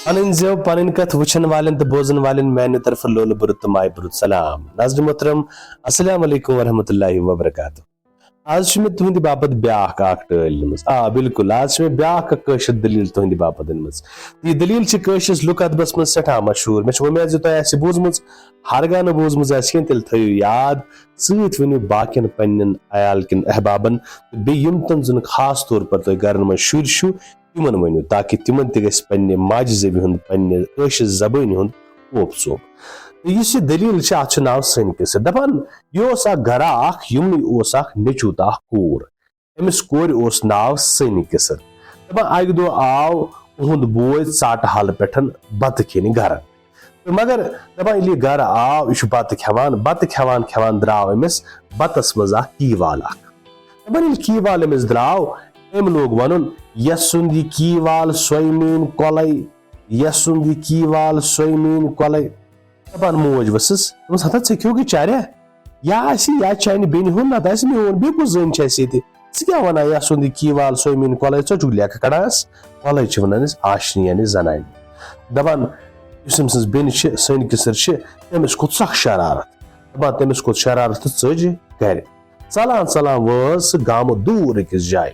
پن زو پن کت وچن والن تو بوزن والن میانہ طرف لول بر تو مائے بر سلام. ناظرین محترم السلام علیکم ورحمۃ اللہ وبرکاتہ. آج میں تہند باپت بیاکھ اکھ ٹٲلۍ نِمٕژ. بالکل آج میں بیاکھ کٲشِر دلیل تہند باپت أنمٕژ. یہ دلیل چھ کٲشرِس لُکھ ادبس منٛز سٮ۪ٹھاہ مشہوٗر. مےٚ چھِ وۄمید زِ تۄہہِ آسہِ بوٗزمٕژ. ہرگاہ نہٕ بوٗزمٕژ آسہِ کینٛہہ تیٚلہِ تھٲیِو یاد. سۭتۍ ؤنِو باقین پننٮ۪ن عیال کٮ۪ن احبابن تہٕ بیٚیہِ یِم تِم زن خاص طور پر تۄہہِ گرن منٛز شُرۍ چھُو تِمن ؤنِو تاکہِ تِمن تہِ گژھِ پننہِ ماجہِ زیوِ ہُنٛد پننہِ کٲشِر زبٲنہِ ہُنٛد اوپ ژوپ. یُس یہِ دلیل چھِ اتھ چھُ ناو سٲنۍ کِسر. دپان یہِ اوس اکھ گرا اکھ یِمنٕے اوس اکھ نیٚچوٗ تہٕ اکھ کوٗر. أمِس کورِ اوس ناو سٲنۍ کِسر. دپان اکہِ دۄہ آو اُہُنٛد بوے ژاٹہٕ حالہٕ پٮ۪ٹھ بتہٕ کھٮ۪نہِ گرٕ. تہٕ مگر دپان ییٚلہِ یہِ گرٕ آو یہِ چھُ بتہٕ کھٮ۪وان کھٮ۪وان درٛاو أمِس بتس منٛز اکھ کیٖوال اکھ. دپان ییٚلہِ کیٖوال أمِس درٛاو أمۍ لوگ ونُن یس سُنٛد یہِ کیٖوال سۄے میٲنۍ کۄلے یس سُنٛد یہِ کیٖوال سۄے میٲنۍ کۄلے. دپان موج ؤسٕس دوٚپمَس ہتا ژےٚ کھیوٚو چاریا یا آسہِ یا چانہِ بیٚنہِ ہُنٛد نتہٕ آسہِ میون. بیٚیہِ کُس زٔنۍ چھِ اَسہِ ییٚتہِ ژٕ کیٛاہ وَنان یس سُنٛد یہِ کیٖوال سۄے میٲنۍ کۄلے ژٕ چھُکھ لیکھٕ کڑانس. کۄلے چھِ وَنان أسۍ آشنہِ یعنی زنانہِ. دپان یُس أمۍ سٕنٛز بیٚنہِ چھِ سٲنۍ کِسر چھِ تٔمِس کھوٚت سخ شرارت. دپان تٔمِس کھوٚت شرارت تہٕ ژٔج گرِ. ژلان ژلان وٲژ سُہ گامہٕ دوٗر أکِس جایہِ.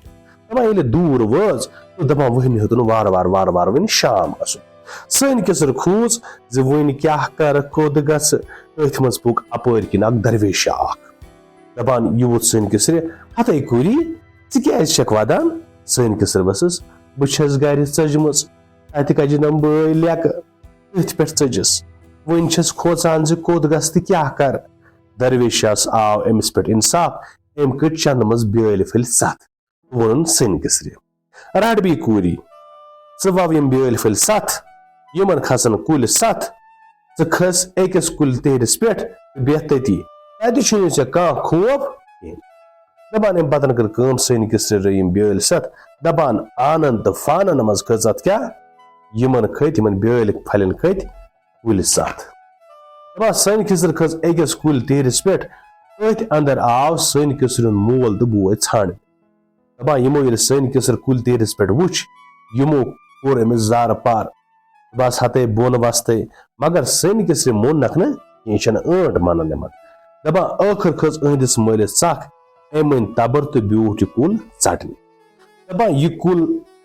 دپان ییٚلہِ دوٗر وٲژ تہٕ دپان وٕنہِ ہیوٚتُن وارٕ وارٕ وٕنہِ شام گژھُن. سٲنۍ کِسر کھوٗژ زِ وٕنہِ کیٛاہ کرٕ کوٚت گژھٕ. أتھۍ منٛز پوٚک اپٲرۍ کِنۍ اکھ درویشا اکھ. دپان یہِ ووت سٲنۍ کِسرِ ہتے کوٗری ژٕ کیٛازِ چھکھ ودان. سٲنۍ کِسر ؤسٕس بہٕ چھس گرِ ژٔجمٕژ تتہِ کجنم بٲے لیکہٕ أتھۍ پٮ۪ٹھ ژٔجِس. وۄنۍ چھس کھوژان زِ کوٚت گژھٕ تہٕ کیٛاہ کرٕ. درویشس آو أمِس پٮ۪ٹھ انصاف. أمۍ کٔڑۍ چندٕ منٛز بیٲلۍ پھٔلۍ 7 ووٚنُن سٲنۍ کِسرِ رٹ بیٚیہِ کوٗری ژٕ وو یِم بیٲلۍ پھٔلۍ 7 یِمن کھسن کُلۍ 7 ژٕ کھس أکِس کُلۍ تیٖرِس پٮ۪ٹھ تہٕ بیٚہہ تٔتی تتہِ چھُنہٕ ژےٚ کانٛہہ خوف کِہینۍ. دپان أمۍ پتن کٔر کٲم سٲنۍ کِسرِ رٔوۍ یِم بیٲلۍ 7 دپان آنن تہٕ فانن منٛز کھٔژ اتھ کیٛاہ یِمن کھٔتۍ یِمن بیٲلۍ پھلٮ۪ن کھٔتۍ کُلۍ 7. دپان سٲنۍ کِسر کھٔژ أکِس کُلۍ تیٖرِس پٮ۪ٹھ. أتھۍ اندر آو سٲنۍ کِسرِ ہُنٛد مول تہٕ بوے ژھانڈنہِ. دپان یِمو ییٚلہِ سٲنۍ کِسر کُلۍ تیٖرِس پٮ۪ٹھ وٕچھ یِمو کوٚر أمِس زارٕ پار. بس ہتے بۄن وستے مگر سٲنۍ کِسرِ موننکھ نہٕ کینٛہہ چھنہٕ ٲنٹ مانان یِمن. دپان ٲخٕر کھٔژ أہنٛدِس مٲلِس ژکھ. أمۍ أنۍ تبر تہٕ بیوٗٹھ یہِ کُل ژٹنہِ. دپان یہِ کُل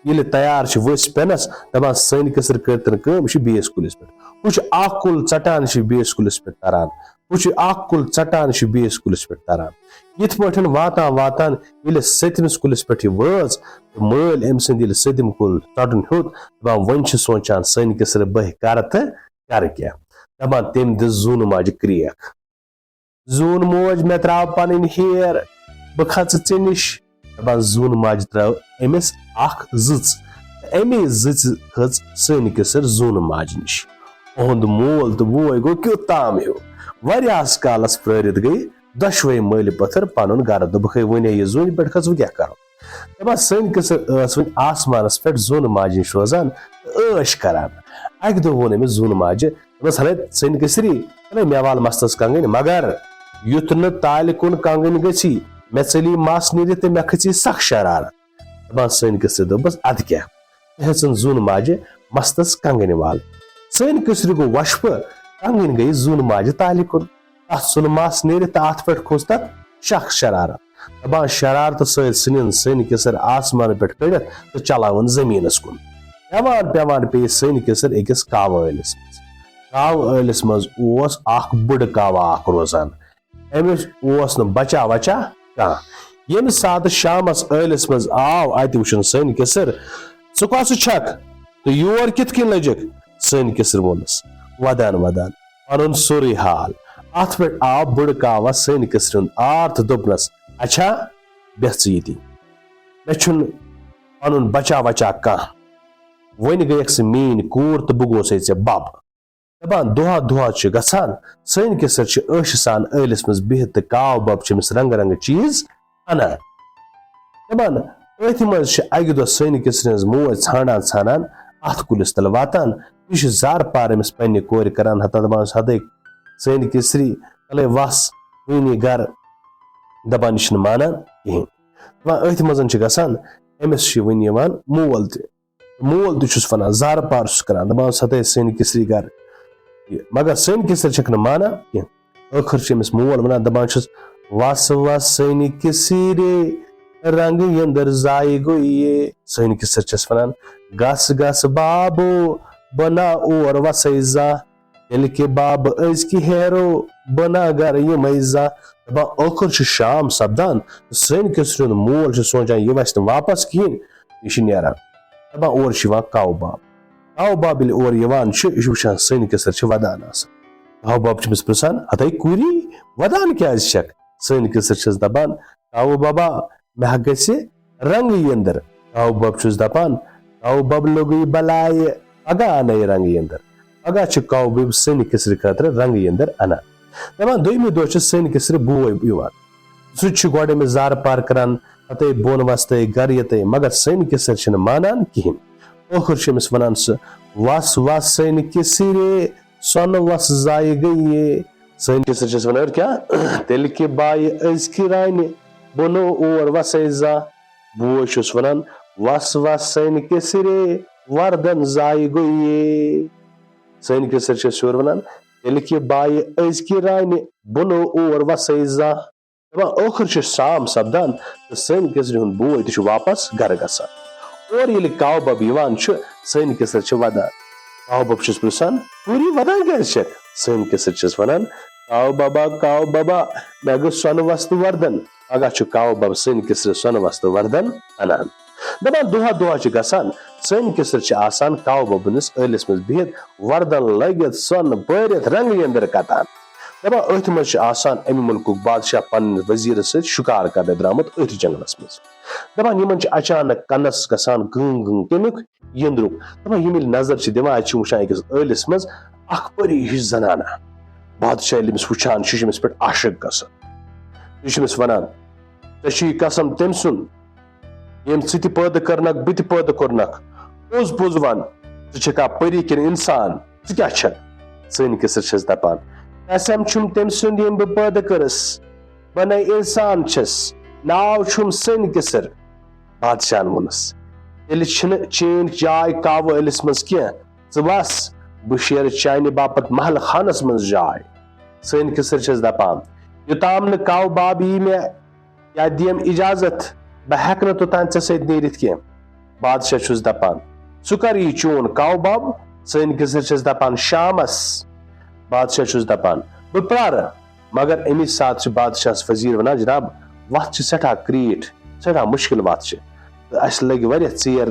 ییٚلہِ تیار چھِ ؤسۍ پٮ۪نس دپان سٲنۍ کِسر کٔرتن کٲم یہِ چھُ بیٚیِس کُلِس پٮ۪ٹھ. ہُہ چھُ اکھ کُل ژٹان یہِ چھُ بیٚیِس کُلِس پٮ۪ٹھ تران. ہُہ چھُ اکھ کُل ژٹان یہِ چھُ بیٚیِس کُلِس پٮ۪ٹھ تران. یِتھ پٲٹھۍ واتان واتان ییٚلہِ 7مِس کُلِس پٮ۪ٹھ یہِ وٲژ تہٕ مٲلۍ أمۍ سٕنٛدۍ ییٚلہِ 7م کُل ژٹُن ہیوٚت دپان وۄنۍ چھِ سونٛچان سٲنۍ کِسر بہٕ کرٕ تہٕ کرٕ کیٛاہ. دپان تٔمۍ دِژ زوٗنہٕ ماجہِ کرٛیکھ. زوٗن موج مےٚ تراو پنٕنۍ ہیر بہٕ کھژٕ ژےٚ نِش. دپان زوٗنہٕ ماجہِ ترٲو أمِس اکھ زٕژ تہٕ امی زٕژِ کھٔژ سٲنۍ کِسر زوٗنہٕ ماجہِ نِش. اُہُنٛد مول تہٕ بوے گوٚو کیُتھ تام ہیوٗ. واریاہس کالس پرٲرِتھ گٔیہِ دۄشوے مٲلۍ پٔتھر پنُن گرٕ. دوٚپُکھ ہے وۄنۍ یہِ زوٗنہِ پٮ۪ٹھ کھٔژ وۄنۍ کیٛاہ کرو. دپان سٲنۍ کِسر ٲس وۄنۍ آسمانس پٮ۪ٹھ زوٗنہٕ ماجہِ نِش روزان تہٕ عٲش کران. اکہِ دۄہ ووٚن أمِس زوٗنہٕ ماجہِ دوٚپمس ہلے سٲنۍ کِسری مےٚ وال مستس کنگٔنۍ مگر یُتھ نہٕ تالہِ کُن کنگٔنۍ گژھی مےٚ ژٔلی مس نیٖرِتھ تہٕ مےٚ کھژی سخ شرارت. دپان سٲنۍ کِسرِ دوٚپمس ادٕ کیٛاہ تہٕ ہیژٕن زوٗنہٕ ماجہِ مستس کنگٔنۍ والٕنۍ. سٲنۍ کِسرِ گوٚو وۄشپہٕ کنگٔنۍ گٔیہِ زوٗنہٕ ماجہِ تالہِ کُن. اتھ ژھُن مس نیٖرِتھ تہٕ اتھ پٮ۪ٹھ کھوٚت تتھ شخ شرارت. دپان شرارتہٕ سۭتۍ ژھٕنِن سٲنۍ کِسر آسمان پٮ۪ٹھ کٔڑِتھ تہٕ چلاوُن زٔمیٖنس کُن. پیوان پیٚیہِ سٲنۍ کِسر أکِس کاوٕ ٲلِس منٛز. کاوٕ ٲلِس منٛز اوس اکھ بٔڑ کاوا اکھ روزان. أمِس اوس نہٕ بچا وچا کانٛہہ. ییٚمہِ ساتہٕ شامس ٲلِس منٛز آو اتہِ وٕچھُن سٲنۍ کِسر ژٕ کۄسہٕ چھکھ تہٕ یور کِتھ کٔنۍ لٔجِکھ. سٲنۍ کِسر ووٚنُس ودان ودان پنُن سورُے حال. اتھ پٮ۪ٹھ آو بٔڑ کاوا سٲنۍ کِسرِ ہُنٛد آر تہٕ دوٚپنس اچھا بیٚہہ ژٕ ییٚتی مےٚ چھُنہٕ پنُن بچا وچا کانٛہہ. وۄنۍ گٔیکھ ژٕ میٲنۍ کوٗر تہٕ بہٕ گوسے ژےٚ بب. دپان دۄہا دۄہا چھُ گژھان سٲنۍ کِسر چھِ عٲشہِ سان ٲلِس منٛز بِہِتھ تہٕ کاو بب چھِ أمِس رنگہٕ رنگہٕ چیٖز انان. دپان أتھۍ منٛز چھِ اکہِ دۄہ سٲنۍ کِسرِ ہٕنٛز موج ژھانڈان ژھانڈان اتھ کُلِس تل واتان. یہِ چھُ زارٕ پار أمِس پننہِ کورِ کران ہتا دپانس ہتے سٲنۍ کِسری تلے وس وٕنی گرٕ. دپان یہِ چھُنہٕ مانان کِہینۍ. دپان أتھۍ منٛز چھِ گژھان أمِس چھُ وٕنہِ یِوان مول تہِ مول تہِ چھُس وَنان زارٕ پار چھُس کران دَپان ستے سٲنۍ کِسری گَرٕ مگر سٲنۍ کِسر چھَکھ نہٕ مانان کینٛہہ ٲخٕر چھُ أمِس مول وَنان دَپان چھُس وَس وَس سٲنۍ کِسرے رنٛگہٕ یٔنٛدٕر زایہِ گوٚیے سٲنۍ کِسر چھَس وَنان گژھ گژھ بابو بہٕ نا اور وَسَے زانٛہہ ییٚلہِ کہِ بابہٕ أزکہِ ہیرو بہٕ نا گَرٕ یِمَے زانٛہہ دَپان ٲخٕر چھُ شام سپدان سٲنۍ کِسرِ ہُنٛد مول چھُ سونٛچان یہِ وَسہِ نہٕ واپس کِہیٖنۍ یہِ چھُ نیران دَپان اورٕ چھُ یِوان کاو باب کاو باب ییٚلہِ اورٕ یِوان چھُ یہِ چھُ وٕچھان سٲنۍ کِسر چھِ وَدان آسان کاو باب چھُ أمِس پرٛژھان ہَتے کوٗری وَدان کیازِ چھَکھ سٲنۍ کِسر چھَس دَپان کاوٕ بابا مےٚ ہا گژھِ رنٛگہٕ یٔنٛدٕر کاو باب چھُس دَپان کاو بب لوٚگُے بَلایہِ پگاہ اَنَے رنٛگہٕ یٔنٛدٕر پگاہ چھُ کاو بب سٲنۍ کِسرِ خٲطرٕ رنٛگہٕ یٔنٛدٕر اَنان دَپان دوٚیمہِ دۄہ چھُ سٲنۍ کِسرِ بوے یِوان سُہ تہِ چھُ گۄڈٕ أمِس زارٕ پار کران ہَتے بۄن وَستے گرٕ یِتے مگر سٲنۍ کِسر چھِنہٕ مانان کِہیٖنۍ ٲخٕر چھُ أمِس وَنان سُہ وَس وَس سٲنۍ کِسرے سۄنہٕ وَس زایہِ گٔیے سٲنۍ کِسر چھَس وَنان کیاہ تیٚلہِ کہِ بایہِ أزکہِ رانہِ بہٕ نو اور وَسَے زانٛہہ بوے چھُس وَنان وَس وَس سٲنۍ کِسرے وردن زایہِ گوٚیے سٲنۍ کِسر چھَس یورٕ وَنان تیٚلہِ کہِ بایہِ أزکہِ رانہِ بہٕ نو اور وَسَے زانٛہہ دَپان ٲخٕر چھُ شام سپدان تہٕ سٲنۍ کِسرِ ہُنٛد بوے تہِ چھُ واپس گرٕ گژھان اور ییٚلہِ کاو بب یِوان چھُ سٲنۍ کِسر چھِ وَدان کاو بب چھُس پرٛژھان کوٗری وَدان کیازِ چھَکھ سٲنۍ کِسر چھَس وَنان کاو بابا مےٚ گوٚژھ سۄنہٕ وستہٕ وردن پگاہ چھُ کاو بب سٲنۍ کِسرِ سۄنہٕ وستہٕ وردن اَنان دَپان دۄہا دۄہا چھُ گژھان سٲنۍ کِسر چھِ آسان کاو ببنِس ٲلِس منٛز بِہِتھ وردن لٲگِتھ سۄنہٕ بٲرِتھ رنٛگہٕ یٔنٛدٕر کَتان دَپان أتھۍ منٛز چھُ آسان اَمہِ مُلکُک بادشاہ پننِس وزیٖرس سۭتۍ شِکار کرنہِ درٛامُت أتھۍ جنگلس منٛز دَپان یِمن چھِ اچانک کَنس گژھان گٕنٛگ گٕنٛگ کَمیُک یٔنٛدرُک دَپان یِم ییٚلہِ نظر چھِ دِوان اَتہِ چھِ وٕچھان أکِس ٲلِس منٛز اکھ پٔری ہِش زنانہ بادشاہ ییٚلہِ أمِس وٕچھان چھُ یہِ چھُ أمِس پٮ۪ٹھ عاشق گژھان یہِ چھُ أمِس وَنان ژےٚ چھُے قسم تٔمۍ سُنٛد ییٚمۍ ژٕ تہِ پٲدٕ کٔرنکھ بہٕ تہِ پٲدٕ کوٚرنکھ پوٚز پوٚز وَن ژٕ چھَکھا پٔری کِنہٕ اِنسان ژٕ کیاہ چھکھ سٲنۍ کِسر چھَس دَپان قسم چھُم تٔمۍ سُنٛد ییٚمۍ بہٕ پٲدٕ کٔرٕس بہٕ نَے اِنسان چھَس ناو چھُم سٲنۍ کِسر بادشاہن ووٚنُس تیٚلہِ چھِنہٕ چٲنۍ جاے کاوٕ ٲلِس منٛز کینٛہہ ژٕ وَس بہٕ شیرٕ چانہِ باپتھ محلہٕ خانس منٛز جاے سٲنۍ کِسر چھَس دَپان یوٚتام نہٕ کاو باب یی مےٚ یا دِیم اِجازت بہٕ ہٮ۪کہٕ نہٕ توٚتام ژےٚ سۭتۍ نیٖرِتھ کینٛہہ بادشاہ چھُس دَپان ژٕ کر یی چون کاو باب سٲنۍ کِسر چھَس دَپان شامس بادشاہ چھُس دَپان بہٕ پرٛارٕ مگر اَمی ساتہٕ چھُ بادشاہس وزیٖر وَنان جِناب وَتھ چھِ سٮ۪ٹھاہ کریٖٹھ سٮ۪ٹھاہ مُشکِل وَتھ چھِ تہٕ اَسہِ لگہِ واریاہ ژیر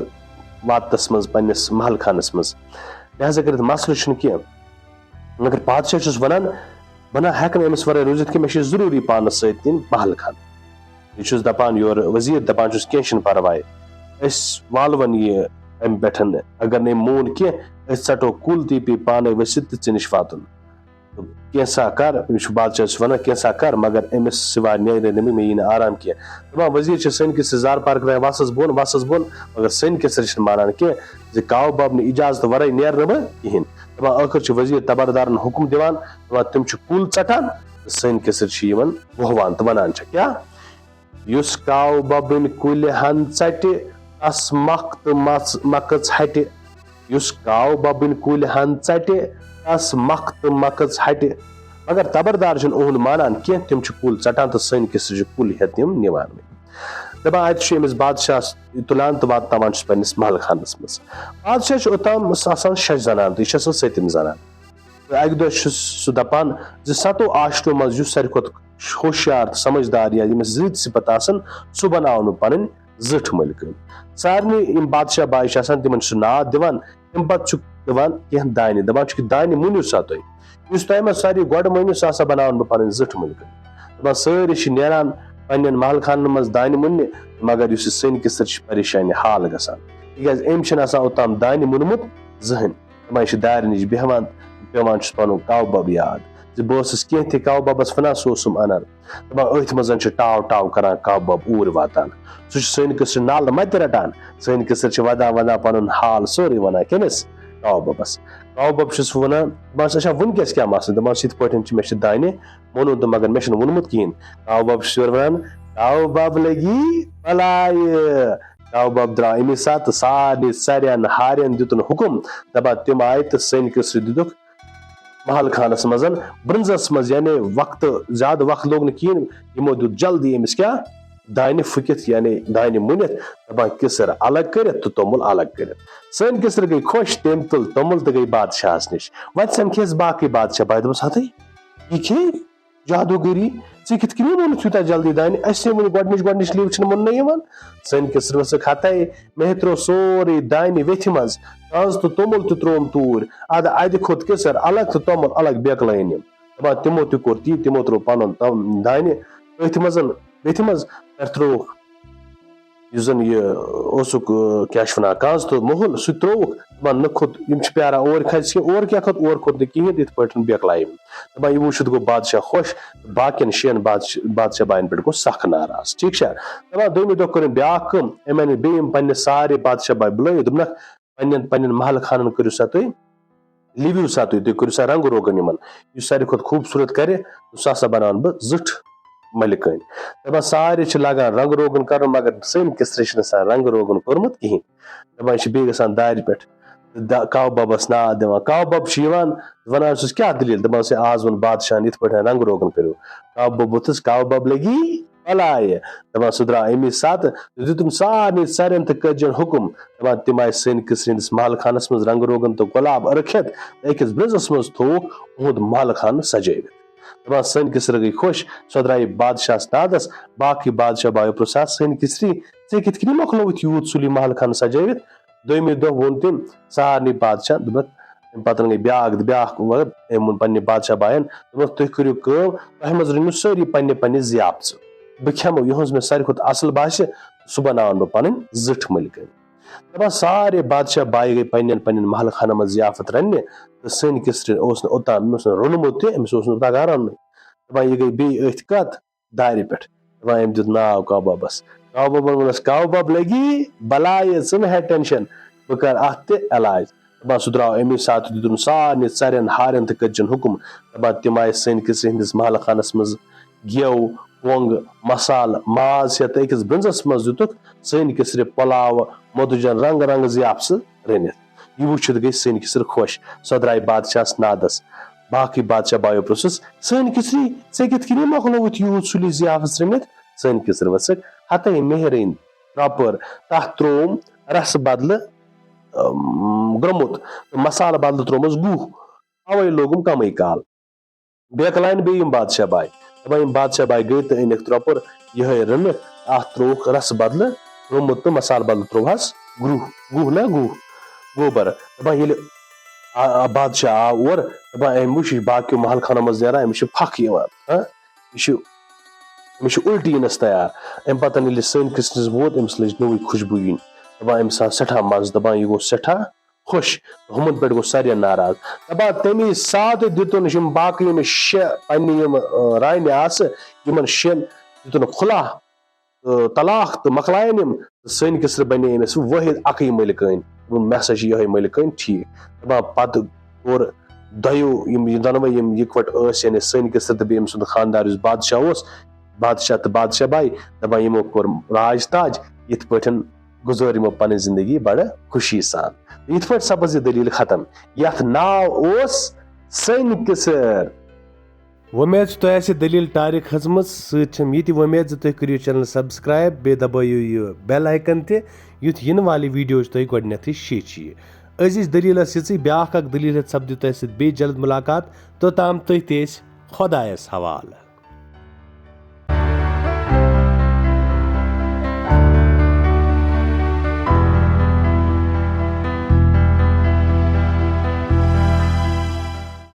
واتنس منٛز پننِس محل خانس منٛز لہٰذا کٔرِتھ مسلہٕ چھُنہٕ کینٛہہ مگر بادشاہ چھُس وَنان بہٕ نہ ہٮ۪کہٕ نہٕ أمِس وَرٲے روٗزِتھ کینٛہہ مےٚ چھِ ضروٗری پانس سۭتۍ دِنۍ محل خان یہِ چھُس دَپان یورٕ وزیٖر دَپان چھُس کینٛہہ چھُنہٕ پرواے أسۍ والوَن یہِ اَمہِ پٮ۪ٹھ اگر نہٕ أمۍ مون کینٛہہ أسۍ ژَٹو کُل تہِ پیٚیہِ پانے ؤسِتھ تہٕ ژےٚ نِش واتُن کینٛژھا کر أمِس چھُ بادشاہس وَنان کینٛژھا کر مگر أمِس سِوا نیرِ نہٕ مےٚ یی نہٕ آرام کینٛہہ دَپان وزیٖر چھِ سٲنۍ کِسر زارٕ پار کران وَسس بۄن مگر سٲنۍ کِسر چھِنہٕ مانان کینٛہہ زِ کاو باب نہٕ اِجازت ورٲے نیرنہٕ بہٕ کِہینۍ دَپان ٲخٕر چھُ وزیٖر تبردارن حُکُم دِوان دَپان تِم چھِ کُل ژَٹان تہٕ سٲنۍ کِسر چھِ یِمن وۄہوان تہٕ وَنان چھِ کیاہ یُس کاو ببٕنۍ کُلہِ ہن ژَٹہِ تس مکھ تہٕ مکٕژ ہٹہِ یُس کاو ببٕنۍ کُلہِ ہن ژَٹہِ تس مکھ تہٕ مکٕژ ہٹہِ مگر تبردار چھِنہٕ اُہُنٛد مانان کینٛہہ تِم چھِ کُل ژَٹان تہٕ سٲنۍ کِسر چھِ کُلۍ ہیٚتھ تِم نِوان دَپان اَتہِ چھُ أمِس بادشاہس تُلان تہٕ واتناوان چھُس پننِس محلہٕ خانس منٛز بادشاہ چھُ اوٚتام آسان 6 زنان تہٕ یہِ چھےٚ سۄ 7م زنان تہٕ اَکہِ دۄہ چھُس سُہ دَپان زِ 7 عاشقو منٛز یُس ساروی کھۄتہٕ ہوشیار تہٕ سمجھدار یا ییٚمِس رٕتۍ صِفت آسان سُہ بناوان بہٕ پنٕنۍ زِٹھ مٔلکہٕ سارنٕے یِم بادشاہ باے چھِ آسان تِمن چھُ سُہ ناد دِوان تمہِ پتہٕ چھُکھ دِوان کینٛہہ دانہِ دَپان چھُکھ دانہِ مٔنِو سا تُہۍ یُس تۄہہِ منٛز ساروی گۄڈٕ مٔنِو سُہ ہسا بناوان بہٕ پنٕنۍ زِٹھ مٔلکہٕ دَپان سٲری چھِ نیران پننٮ۪ن محل خانن منٛز دانہِ مُننہِ مگر یُس یہِ سٲنۍ کِسر چھِ پریشانی حال گژھان تِکیازِ أمۍ چھِنہٕ آسان اوٚتام دانہِ مُنمُت زٕہٕنۍ دَپان یہِ چھِ دارِ نِش بیٚہوان پیٚوان چھُس پنُن کاو بب یاد زِ بہٕ اوسُس کینٛہہ تہِ کاو ببس وَنان سُہ اوسُم اَنان دَپان أتھۍ منٛز چھُ ٹاو ٹاو کران کاو بب اوٗرۍ واتان سُہ چھُ سٲنۍ کِسر نالہٕ مَتہِ رٹان سٲنۍ کِسر چھِ وَدان پنُن حال سورُے وَنان کٔمِس کاو ببس کاو بب چھُس وَنان دَپان چھُس اچھا وٕنکیٚس کیاہ مسلہٕ دَپان چھُس یِتھ پٲٹھۍ چھُ مےٚ چھُ دانہِ مونُن تہٕ مگر مےٚ چھُنہٕ ووٚنمُت کِہینۍ کاو بب چھُس یورٕ وَنان کاو بب لگی بلایہِ کاو بب درا امی سات سارے سارین ہارین دتن حکم دپان تم آئے تو سن کسر دتک محل خانس مزن برنزس مز یعنی وقت زیادہ وقت لوگ نہ کہین یمو دیت جلدی امس کیا دانہ پھکت یعنی دانہ منت دپان کسر الگ کرت تو تومل الگ کرت سن کسر گئی خوش تم تل تومل تو گئی بادشاہس نش وت سن کھیس باقی بادشاہ بائی دپس ہتھے یہ کھے جادوگری ژے کتھ کنی مونت تیوتاہ جلدی دانہ اسے ون گۄڈنِچ لیو چھنہ موننہٕ یوان سن کسر وسک ہتھے مے ترو سورے دانہ ویتھ مز کنز تو تومل تہ تروم توٗرۍ اد ادِ کھوت کسر الگ تو تومل الگ بیکلٲنۍ یم دپان تمو تہ کوٚر تی تمو ترو پنن دانہ أتھۍ منٛز ویتھِ منٛز ترووُکھ یُس زن یہ اوسُکھ کیاہ چھِ ونان کنز تو مُہل سُہ ترووُکھ دپان نہ کھوت یم چھِ پیاران اور کھسہِ اور کیاہ کھوت اور کھوت نہٕ کہیٖنۍ یِتھ پٲٹھۍ بیکلایہِ دپان یہ وٕچھِتھ گوٚو بادشاہ خۄش باقین شین بادشاہ باین پٮ۪ٹھ گوٚو سخ ناراض ٹھیک چھا دپان دوٚیمہِ دۄہ کٔر بیاکھ کٲم أمۍ أنۍ بیٚیہِ یِم پننہِ سارے بادشاہ باے بُلٲیِتھ دوٚپنکھ پننٮ۪ن محل خانن کٔرِو سا تُہۍ لِوِو سا تُہۍ کٔرِو سا رنگ روگن یِمن یُس ساروی کھۄتہٕ خوٗبصوٗرت کرِ سُہ ہسا بناون بہٕ زِٹھ ملکٲنۍ دپان سارے چھِ لاگان رنگ روگن کرُن مگر سٲنۍ کسرِ چھِنہٕ آسان رنگ روگن کوٚرمُت کہیٖنۍ دپان یہِ چھِ بیٚیہِ گژھان دارِ پٮ۪ٹھ کاو ببس ناد دِوان کاو بب چھُ یِوان ونان چھُس کیاہ دلیل دپان چھِ آز ووٚن بادشاہن یِتھ پٲٹھۍ رنگ روگن کٔرِو کاو بب ووٚتھُس کاو بب لگی بلایہِ دپان سُہ درٛاو امی ساتہٕ دِتُن سارنٕے ژرٮ۪ن تہٕ کٔجن حکم دپان تِم آیہِ سٲنۍ کسرِ ہٕنٛدِس محل خانس منٛز رنگ روگن تہٕ گۄلاب رٔکھِتھ تہٕ أکِس برنزس منٛز تھووُکھ اُہُنٛد محل خانہٕ سجٲوِتھ دپان سٲنۍ کسر گٔے خۄش سۄ درٛایہِ بادشاہس نادس باقٕے بادشاہ بایو پرژھان سٲنۍ کسری ژےٚ کِتھ کٔنۍ مۄکلووُتھ یوٗت سُلی محل خانہٕ سجٲوِتھ دوٚیمہِ دۄہ ووٚن تٔمۍ سارنٕے بادشاہ دوٚپکھ امہِ پتن گٔے بیاکھ أمۍ ووٚن پننہِ بادشاہ باین دوٚپکھ تُہۍ کٔرِو کٲم تۄہہِ منٛز رٔنِو سٲری پننہِ ضیافتہٕ بہٕ کھٮ۪مو یِہٕنٛز مےٚ ساروی کھۄتہٕ اصل باسہِ سُہ بناون بہٕ پنٕنۍ زِٹھ ملکٲنۍ دپان سارے بادشاہ باے گٔے پننٮ۪ن محل خانن منٛز ضیافت رننہِ تہٕ سٲنۍ کسرِ اوس نہٕ اوٚتام أمِس اوس نہٕ روٚنمُت تہِ أمِس اوس نہٕ تگان رننُے دپان یہِ گٔے بیٚیہِ أتھۍ کتھ دارِ پٮ۪ٹھ دپان أمۍ دیُت ناو کاو ببس کاو ببن ووٚنس کاو بب لگی بلایہِ ژٕ مہٕ ہےٚ ٹینشن بہٕ کرٕ اتھ تہِ علاج دپان سُہ درٛاو امی ساتہٕ دِتُن سارنٕے ژرٮ۪ن ہارٮ۪ن تہٕ کٔجن حکم دپان تِم آیہِ سٲنۍ کسرِ ہٕنٛدِس محل خانس منٛز گٮ۪و کۄنٛگ مسالہٕ ماز ہٮ۪تھ أکِس برنزس منٛز دِتُکھ سٲنۍ کسرِ پۄلاو مۄدُجن رنگ رنگ ضیافژٕ رٔنِتھ یہِ وٕچھِتھ گٔے سٲنۍ کسر خۄش سۄ درٛاے بادشاہس نادس باقٕے بادشاہ بایو پرژھُس سٲنۍ کسری ژےٚ کِتھ کٔنۍ مۄکلووُتھ یوٗت سُلی ضیافت رٔنِتھ سٲنۍ کسر ؤژھکھ ہتَے مہرٕنۍ رۄپٔر تتھ ترووُم رسہٕ بدلہٕ گرٛومُت تہٕ مسالہٕ بدلہٕ تروومس گُہہ اوے لوگُم کمٕے کال بیکلاین بیٚیہِ یِم بادشاہ باے دپان یِم بادشاہ باے گٔے تہٕ أنِکھ رۄپُر یِہے رٔنِتھ اتھ ترووُکھ رسہٕ بدلہٕ گرٛومُت تہٕ مسالہٕ بدلہٕ ترووہس گُہہ گوبر دپان ییٚلہِ بادشاہ آو اور دپان أمۍ وٕچھ یہِ باقیو محل خانو منٛز نیران أمِس چھِ پھکھ یِوان أمِس چھِ اُلٹی یِنس تیار امہِ پتن ییٚلہِ سٲنۍ کسرِس ووت أمِس لٔج نوٚوٕے خوشبوٗ یِنۍ دپان أمِس آو سٮ۪ٹھاہ مزٕ دپان یہِ گوٚو سٮ۪ٹھاہ خۄش ہُمن پٮ۪ٹھ گوٚو سارنٕے ناراض دپان تمی ساتہٕ دِتُن یِم باقٕے یِم 6 پننہِ یِم رانہِ آسہٕ یِمن 6 دِتُنکھ خُلا طلاق تہٕ مۄکلاین یِم سٲنۍ کسر بنے أمِس وٲحد اکٕے ملکٲنۍ مےٚ ہسا چھِ یِہے ملکٲنۍ ٹھیٖک دپان پتہٕ کوٚر دۄیو یِم دۄنوے یِم یِکوٹہٕ ٲسۍ یعنی سٲنۍ کسر تہٕ بیٚیہِ أمۍ سُنٛد خاندار یُس بادشاہ اوس بادشاہ تہٕ بادشاہ باے دپان یِمو کوٚر راج تاج یِتھ پٲٹھۍ گُزٲر یِمو پنٕنۍ زندگی بڑٕ خوشی سان یِتھ پٲٹھۍ سپٕز یہِ دلیٖل ختم یتھ ناو اوس سٲنۍ کسر وۄمید چھِ تۄہہِ آسہِ دلیٖل ٹارِک ۂژمٕژ سۭتۍ چھم یہِ تہِ وۄمید زِ تُہۍ کٔرِو چینل سبسکرایب بیٚیہِ دبٲیِو یہِ بیل آیکن تہِ یُتھ یِنہٕ والہِ ویٖڈیو چھِ تۄہہِ گۄڈٕنیتھٕے شیٚچھِ أزِچ دلیٖل ٲس یِژٕے بیاکھ اکھ دلیٖل ہٮ۪تھ سپدِ تۄہہِ سۭتۍ بیٚیہِ جلد مُلاقات توٚتام تُہۍ تہِ ٲسۍ خۄدایس حوالہٕ